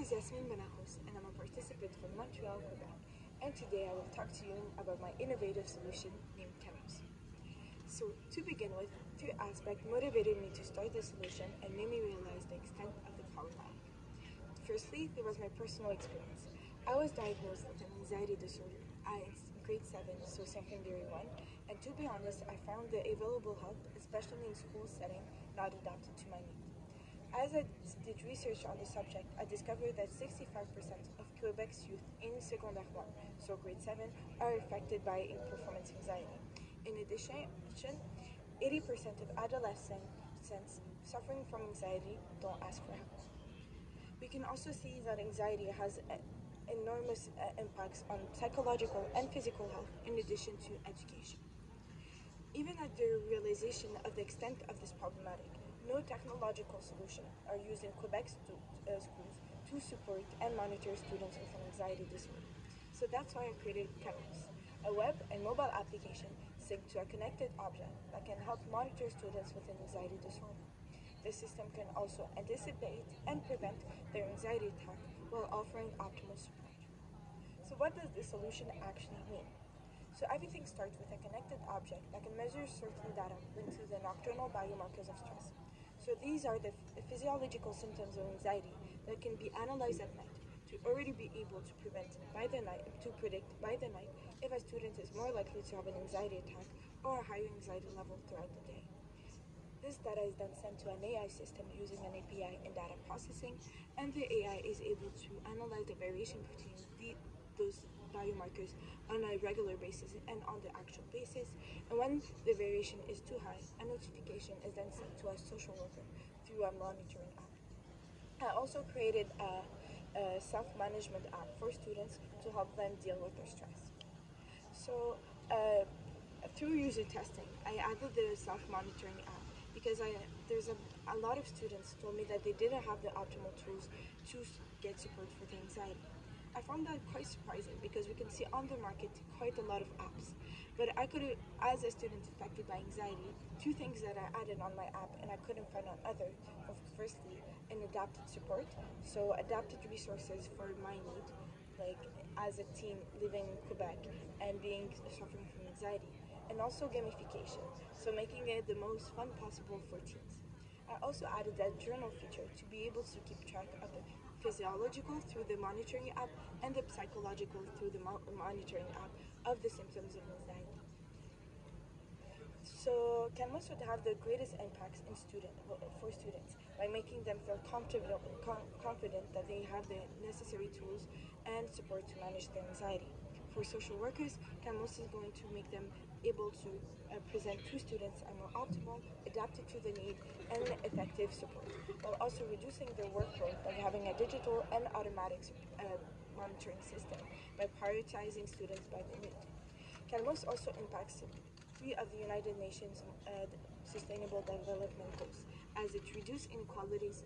is Yasmin Benajos, and I'm a participant from Montreal, Quebec. And today I will talk to you about my innovative solution named Calmos. So, to begin with, two aspects motivated me to start the solution and made me realize the extent of the problematic. Firstly, there was my personal experience. I was diagnosed with an anxiety disorder in grade 7, so secondary 1, and to be honest, I found the available help, especially in school setting, not adapted to my needs. As I did research on the subject, I discovered that 65% of Quebec's youth in secondaire 1, so grade 7, are affected by performance anxiety. In addition, 80% of adolescents suffering from anxiety don't ask for help. We can also see that anxiety has enormous impacts on psychological and physical health in addition to education. Even at the realization of the extent of this problematic, no technological solution are used in Quebec schools to support and monitor students with an anxiety disorder. So that's why I created Calmos, a web and mobile application synced to a connected object that can help monitor students with an anxiety disorder. The system can also anticipate and prevent their anxiety attack while offering optimal support. So what does this solution actually mean? So everything starts with a connected object that can measure certain data linked to the nocturnal biomarkers of stress. So these are the physiological symptoms of anxiety that can be analyzed at night to already be able to predict by the night if a student is more likely to have an anxiety attack or a higher anxiety level throughout the day. This data is then sent to an AI system using an API and data processing, and the AI is able to analyze the variation between those biomarkers on a regular basis and on the actual basis. And when the variation is too high, a notification is then sent to a social worker through a monitoring app. I also created a self-management app for students to help them deal with their stress. So through user testing, I added the self-monitoring app because there's a lot of students told me that they didn't have the optimal tools to get support for their anxiety. I found that quite surprising because we can see on the market quite a lot of apps. But as a student affected by anxiety, two things that I added on my app and I couldn't find on others were firstly an adapted support, so adapted resources for my need, like as a teen living in Quebec and suffering from anxiety, and also gamification, so making it the most fun possible for teens. I also added that journal feature to be able to keep track of the physiological through the monitoring app and the psychological through the monitoring app of the symptoms of anxiety. So Calmos would have the greatest impacts for students by making them feel confident that they have the necessary tools and support to manage their anxiety. For social workers, Calmos is going to make them able to present to students a more optimal, adapted to the need, and effective support, while also reducing their workload by having a digital and automatic monitoring system by prioritizing students by their need. Calmos also impacts 3 of the United Nations Sustainable Development Goals, as it reduces inequalities,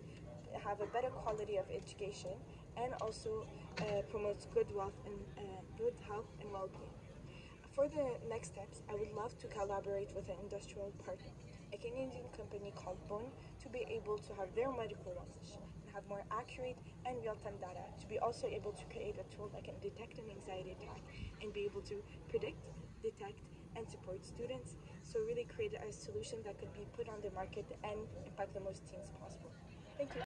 have a better quality of education, and also promotes good health and well-being. For the next steps, I would love to collaborate with an industrial partner, a Canadian company called Bone, to be able to have their medical knowledge and have more accurate and real-time data to be also able to create a tool that can detect an anxiety attack and be able to predict, detect, and support students, so really create a solution that could be put on the market and impact the most teens possible. Thank you.